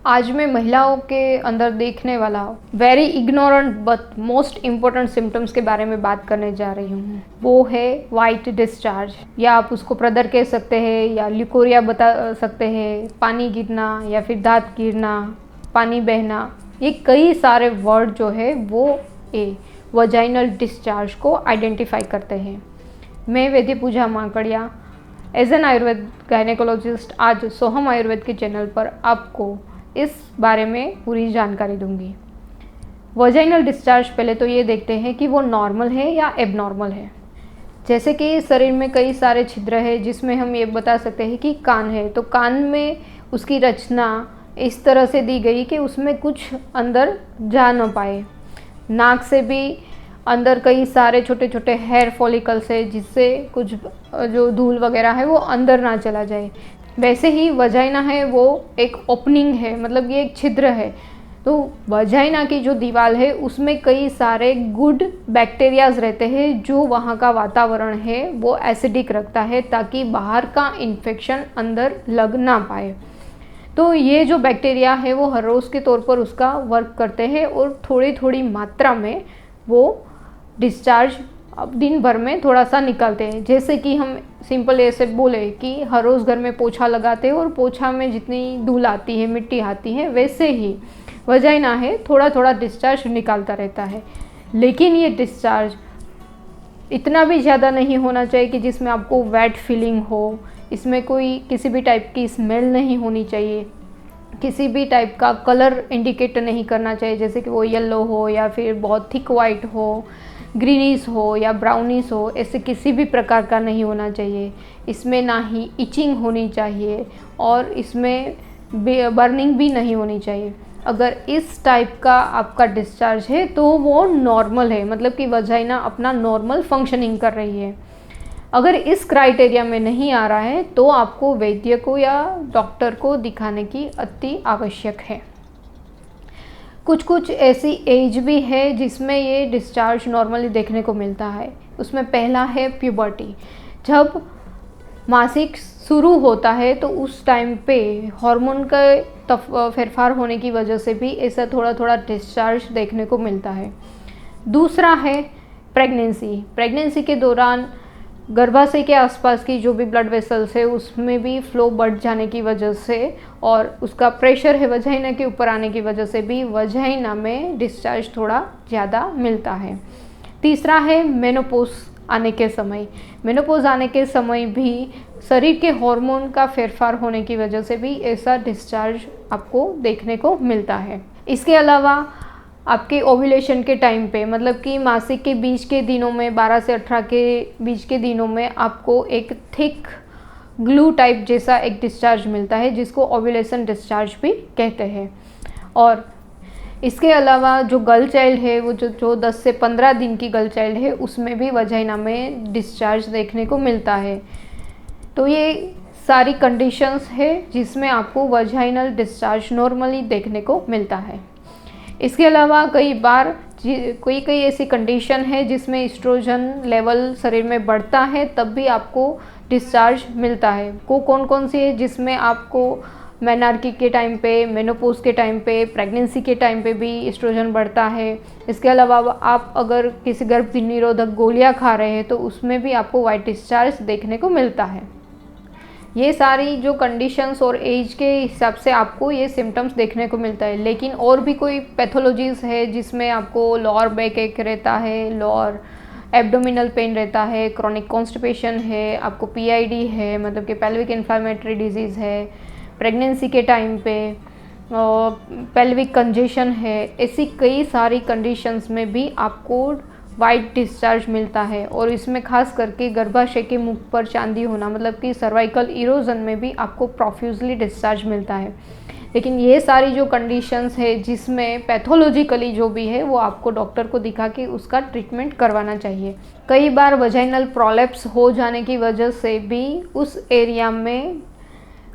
आज मैं महिलाओं के अंदर देखने वाला very ignorant but most important symptoms के बारे में बात करने जा रही हूँ। वो है वाइट डिस्चार्ज, या आप उसको प्रदर कह सकते हैं या ल्यूकोरिया बता सकते हैं, पानी गिरना या फिर दांत गिरना, पानी बहना। ये कई सारे वर्ड जो है वो वजाइनल डिस्चार्ज को आइडेंटिफाई करते हैं। मैं वैद्य पूजा Makadia as an Ayurveda gynaecologist आज सोहम आयुर्वेद के चैनल पर आपको इस बारे में पूरी जानकारी दूंगी। वजाइनल डिस्चार्ज पहले तो ये देखते हैं कि वो नॉर्मल है या एबनॉर्मल है। जैसे कि शरीर में कई सारे छिद्र है जिसमें हम ये बता सकते हैं कि कान है, तो कान में उसकी रचना इस तरह से दी गई कि उसमें कुछ अंदर जा न पाए। नाक से भी अंदर कई सारे छोटे छोटे हेयर फॉलिकल्स है जिससे कुछ जो धूल वगैरह है वो अंदर ना चला जाए। वैसे ही वजाइना है वो एक ओपनिंग है, मतलब ये एक छिद्र है। तो वजाइना की जो दीवार है उसमें कई सारे गुड बैक्टीरियाज रहते हैं जो वहाँ का वातावरण है वो एसिडिक रखता है ताकि बाहर का इन्फेक्शन अंदर लग ना पाए। तो ये जो बैक्टीरिया है वो हर रोज़ के तौर पर उसका वर्क करते हैं और थोड़ी थोड़ी मात्रा में वो डिस्चार्ज अब दिन भर में थोड़ा सा निकालते हैं। जैसे कि हम सिंपल ऐसे बोले कि हर रोज़ घर में पोछा लगाते हैं और पोछा में जितनी धूल आती है, मिट्टी आती है, वैसे ही वजाइना है थोड़ा थोड़ा डिस्चार्ज निकालता रहता है। लेकिन ये डिस्चार्ज इतना भी ज़्यादा नहीं होना चाहिए कि जिसमें आपको वेट फीलिंग हो। इसमें कोई किसी भी टाइप की स्मेल नहीं होनी चाहिए, किसी भी टाइप का कलर इंडिकेट नहीं करना चाहिए, जैसे कि वो येलो हो या फिर बहुत थिक वाइट हो, ग्रीनिश हो या ब्राउनिश हो, ऐसे किसी भी प्रकार का नहीं होना चाहिए। इसमें ना ही इचिंग होनी चाहिए और इसमें बर्निंग भी नहीं होनी चाहिए। अगर इस टाइप का आपका डिस्चार्ज है तो वो नॉर्मल है, मतलब कि वजाइना अपना नॉर्मल फंक्शनिंग कर रही है। अगर इस क्राइटेरिया में नहीं आ रहा है तो आपको वैद्य को या डॉक्टर को दिखाने की अति आवश्यक है। कुछ कुछ ऐसी एज भी है जिसमें ये डिस्चार्ज नॉर्मली देखने को मिलता है। उसमें पहला है प्यूबर्टी। जब मासिक शुरू होता है तो उस टाइम पे हार्मोन का फेरफार होने की वजह से भी ऐसा थोड़ा थोड़ा डिस्चार्ज देखने को मिलता है। दूसरा है प्रेगनेंसी के दौरान गर्भाशय के आसपास की जो भी ब्लड वेसल्स है उसमें भी फ्लो बढ़ जाने की वजह से और उसका प्रेशर है वजाइना के ऊपर आने की वजह से भी वजाइना में डिस्चार्ज थोड़ा ज़्यादा मिलता है। तीसरा है मेनोपॉज आने के समय। मेनोपॉज आने के समय भी शरीर के हार्मोन का फेरफार होने की वजह से भी ऐसा डिस्चार्ज आपको देखने को मिलता है। इसके अलावा आपके ओव्यूलेशन के टाइम पे, मतलब कि मासिक के बीच के दिनों में 12 से 18 के बीच के दिनों में आपको एक थिक ग्लू टाइप जैसा एक डिस्चार्ज मिलता है जिसको ओव्यूलेशन डिस्चार्ज भी कहते हैं। और इसके अलावा जो गर्ल चाइल्ड है वो जो 10 से 15 दिन की गर्ल चाइल्ड है उसमें भी वजाइना में डिस्चार्ज देखने को मिलता है। तो ये सारी कंडीशंस है जिसमें आपको वजाइनल डिस्चार्ज नॉर्मली देखने को मिलता है। इसके अलावा कई बार कोई ऐसी कंडीशन है जिसमें एस्ट्रोजन लेवल शरीर में बढ़ता है तब भी आपको डिस्चार्ज मिलता है। कौन कौन सी है जिसमें आपको मेनार्की के टाइम पे, मेनोपॉज के टाइम पे, प्रेगनेंसी के टाइम पे भी एस्ट्रोजन बढ़ता है। इसके अलावा आप अगर किसी गर्भ निरोधक गोलियां खा रहे हैं तो उसमें भी आपको वाइट डिस्चार्ज देखने को मिलता है। ये सारी जो कंडीशंस और एज के हिसाब से आपको ये सिम्टम्स देखने को मिलता है। लेकिन और भी कोई पैथोलॉजीज़ है जिसमें आपको लोअर बैक एक रहता है, लोअर एब्डोमिनल पेन रहता है, क्रॉनिक कॉन्स्टिपेशन है, आपको पीआईडी है, मतलब कि पेल्विक इन्फ्लेमेटरी डिजीज़ है, प्रेगनेंसी के टाइम पे पेल्विक कंजेशन है। ऐसी कई सारी कंडीशंस में भी आपको वाइट डिस्चार्ज मिलता है। और इसमें खास करके गर्भाशय के मुख पर चांदी होना, मतलब कि सर्वाइकल इरोजन में भी आपको प्रोफ्यूजली डिस्चार्ज मिलता है। लेकिन ये सारी जो कंडीशंस है जिसमें पैथोलॉजिकली जो भी है वो आपको डॉक्टर को दिखा के उसका ट्रीटमेंट करवाना चाहिए। कई बार वजाइनल प्रोलैप्स हो जाने की वजह से भी उस एरिया में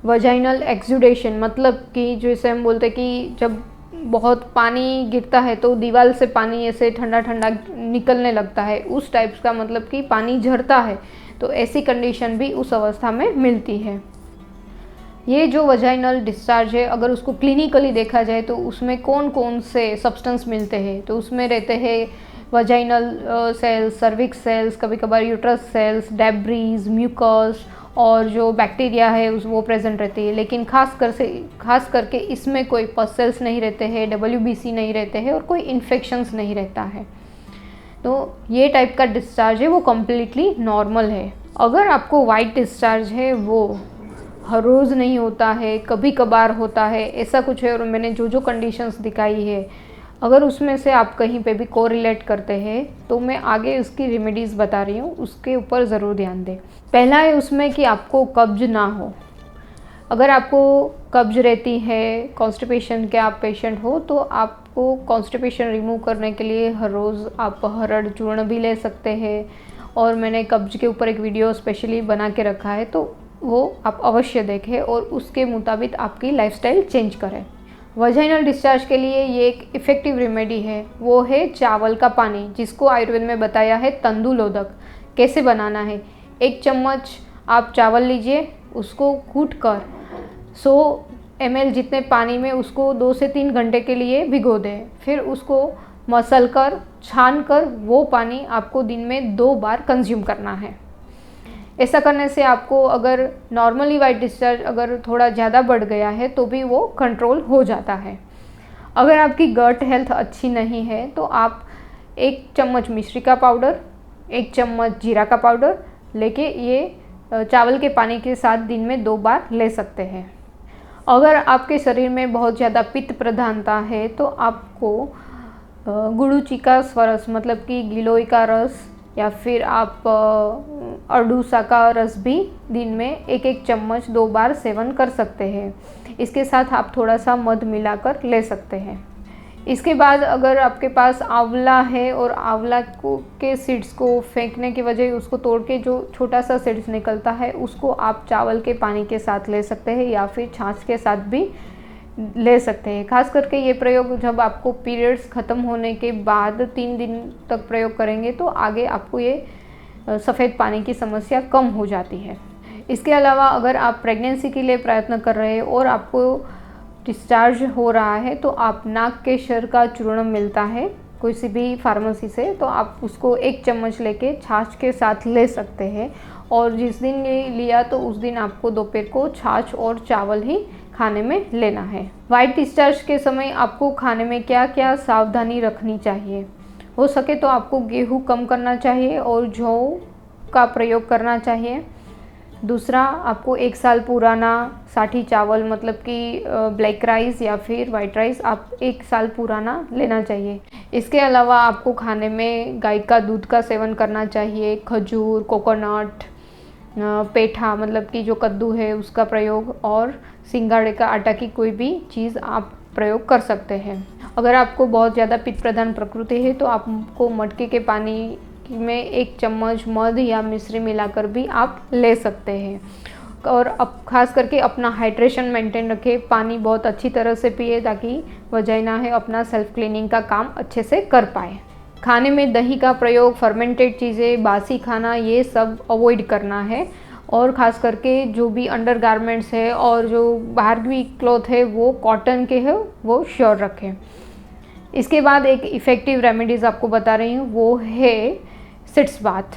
वजाइनल एक्सुडेशन, मतलब कि जैसे हम बोलते हैं कि जब बहुत पानी गिरता है तो दीवार से पानी ऐसे ठंडा ठंडा निकलने लगता है, उस टाइप्स का, मतलब कि पानी झरता है, तो ऐसी कंडीशन भी उस अवस्था में मिलती है। ये जो वजाइनल डिस्चार्ज है, अगर उसको क्लिनिकली देखा जाए तो उसमें कौन कौन से सब्सटेंस मिलते हैं, तो उसमें रहते हैं वजाइनल सेल्स, सर्विक्स सेल्स, कभी कभार यूट्रस सेल्स, डेब्रीज, म्यूकस और जो बैक्टीरिया है उस वो प्रेजेंट रहती है। लेकिन खास करके इसमें कोई पस सेल्स नहीं रहते हैं, WBC नहीं रहते हैं और कोई इन्फेक्शंस नहीं रहता है। तो ये टाइप का डिस्चार्ज है वो कम्प्लीटली नॉर्मल है। अगर आपको वाइट डिस्चार्ज है वो हर रोज़ नहीं होता है, कभी कभार होता है, ऐसा कुछ है, और मैंने जो जो कंडीशंस दिखाई है अगर उसमें से आप कहीं पे भी कोरिलेट करते हैं तो मैं आगे उसकी रेमेडीज़ बता रही हूँ, उसके ऊपर ज़रूर ध्यान दें। पहला है उसमें कि आपको कब्ज ना हो। अगर आपको कब्ज रहती है, कॉन्स्टिपेशन के आप पेशेंट हो, तो आपको कॉन्स्टिपेशन रिमूव करने के लिए हर रोज़ आप हरड़ चूर्ण भी ले सकते हैं, और मैंने कब्ज के ऊपर एक वीडियो स्पेशली बना के रखा है, तो वो आप अवश्य देखें और उसके मुताबिक आपकी लाइफस्टाइल चेंज करें। वजाइनल डिस्चार्ज के लिए ये एक इफ़ेक्टिव रेमेडी है, वो है चावल का पानी, जिसको आयुर्वेद में बताया है तंदुलोदक। कैसे बनाना है, 1 चम्मच आप चावल लीजिए, उसको कूट कर 100 ml जितने पानी में उसको 2 से 3 घंटे के लिए भिगो दें। फिर उसको मसल कर छान कर वो पानी आपको दिन में 2 बार कंज्यूम करना है। ऐसा करने से आपको अगर नॉर्मली वाइट डिस्चार्ज अगर थोड़ा ज़्यादा बढ़ गया है तो भी वो कंट्रोल हो जाता है। अगर आपकी गट हेल्थ अच्छी नहीं है तो आप 1 चम्मच मिश्री का पाउडर, 1 चम्मच जीरा का पाउडर लेके ये चावल के पानी के साथ दिन में 2 बार ले सकते हैं। अगर आपके शरीर में बहुत ज़्यादा पित्त प्रधानता है तो आपको गुड़ूची का स्वरस मतलब कि गिलोय का रस या फिर आप अरडूसा का रस भी दिन में 1-1 चम्मच 2 बार सेवन कर सकते हैं। इसके साथ आप थोड़ा सा मध मिलाकर ले सकते हैं। इसके बाद अगर आपके पास आंवला है और आंवला के सीड्स को फेंकने की वजह उसको तोड़ के जो छोटा सा सीड्स निकलता है उसको आप चावल के पानी के साथ ले सकते हैं या फिर छाछ के साथ भी ले सकते हैं। खास करके ये प्रयोग जब आपको पीरियड्स ख़त्म होने के बाद 3 दिन तक प्रयोग करेंगे तो आगे आपको ये सफ़ेद पानी की समस्या कम हो जाती है। इसके अलावा अगर आप प्रेगनेंसी के लिए प्रयत्न कर रहे हैं और आपको डिस्चार्ज हो रहा है तो आप नाक के शर का चूर्ण मिलता है किसी भी फार्मेसी से, तो आप उसको 1 चम्मच लेके छाछ के साथ ले सकते हैं। और जिस दिन ये लिया तो उस दिन आपको दोपहर को छाछ और चावल ही खाने में लेना है। वाइट डिस्चार्ज के समय आपको खाने में क्या क्या सावधानी रखनी चाहिए, हो सके तो आपको गेहूँ कम करना चाहिए और जौ का प्रयोग करना चाहिए। दूसरा, आपको 1 साल पुराना साठी चावल मतलब कि ब्लैक राइस या फिर वाइट राइस आप 1 साल पुराना लेना चाहिए। इसके अलावा आपको खाने में गाय का दूध का सेवन करना चाहिए, खजूर, कोकोनट, पेठा मतलब कि जो कद्दू है उसका प्रयोग, और सिंगाड़े का आटा की कोई भी चीज़ आप प्रयोग कर सकते हैं। अगर आपको बहुत ज़्यादा पित्त प्रधान प्रकृति है तो आपको मटके के पानी में 1 चम्मच मध या मिश्री मिलाकर भी आप ले सकते हैं। और अब खास करके अपना हाइड्रेशन मेंटेन रखें, पानी बहुत अच्छी तरह से पिए ताकि वजाइना है अपना सेल्फ क्लीनिंग का काम अच्छे से कर पाए। खाने में दही का प्रयोग, फर्मेंटेड चीज़ें, बासी खाना, ये सब अवॉइड करना है। और ख़ास करके जो भी अंडर गारमेंट्स है और जो बाहर भी क्लॉथ है वो कॉटन के है वो श्योर रखें। इसके बाद एक इफ़ेक्टिव रेमेडीज़ आपको बता रही हूँ, वो है सिट्स बाथ।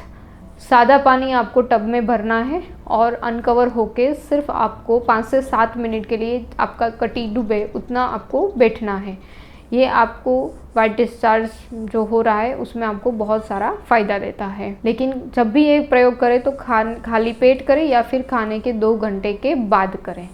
सादा पानी आपको टब में भरना है और अनकवर होके सिर्फ आपको 5 से 7 मिनट के लिए आपका कटी डूबे उतना आपको बैठना है। ये आपको वाइट डिस्चार्ज जो हो रहा है उसमें आपको बहुत सारा फ़ायदा देता है। लेकिन जब भी ये प्रयोग करें तो खाली पेट करें या फिर खाने के 2 घंटे के बाद करें।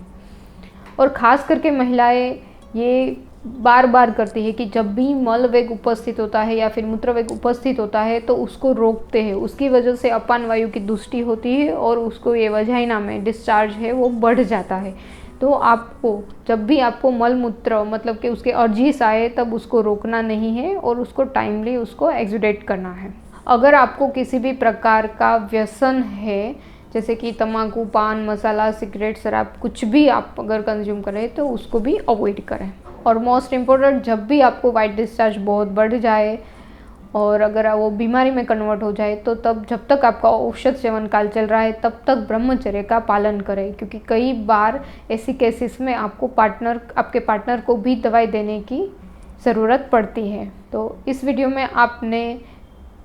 और ख़ास करके महिलाएं ये बार बार करती है कि जब भी मल वेग उपस्थित होता है या फिर मूत्र वेग उपस्थित होता है तो उसको रोकते हैं, उसकी वजह से अपान वायु की दुष्टि होती है और उसको ये वजाइना में डिस्चार्ज है वो बढ़ जाता है। तो आपको जब भी आपको मल मूत्र मतलब कि उसके अर्जीस आए तब उसको रोकना नहीं है और उसको टाइमली उसको एक्सुडेट करना है। अगर आपको किसी भी प्रकार का व्यसन है जैसे कि तम्बाकू, पान मसाला, सिगरेट, शराब, कुछ भी आप अगर कंज्यूम करें तो उसको भी अवॉइड करें। और मोस्ट इम्पोर्टेंट, जब भी आपको वाइट डिस्चार्ज बहुत बढ़ जाए और अगर वो बीमारी में कन्वर्ट हो जाए तो तब जब तक आपका औषध सेवन काल चल रहा है तब तक ब्रह्मचर्य का पालन करें, क्योंकि कई बार ऐसी केसेस में आपके पार्टनर को भी दवाई देने की ज़रूरत पड़ती है। तो इस वीडियो में आपने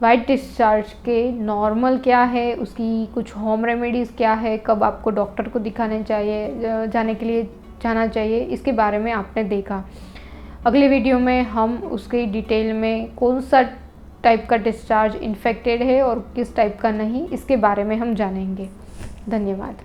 वाइट डिस्चार्ज के नॉर्मल क्या है, उसकी कुछ होम रेमेडीज़ क्या है, कब आपको डॉक्टर को दिखाने चाहिए, जाने के लिए जाना चाहिए, इसके बारे में आपने देखा। अगले वीडियो में हम उसकी डिटेल में कौन सा टाइप का डिस्चार्ज इन्फेक्टेड है और किस टाइप का नहीं, इसके बारे में हम जानेंगे। धन्यवाद।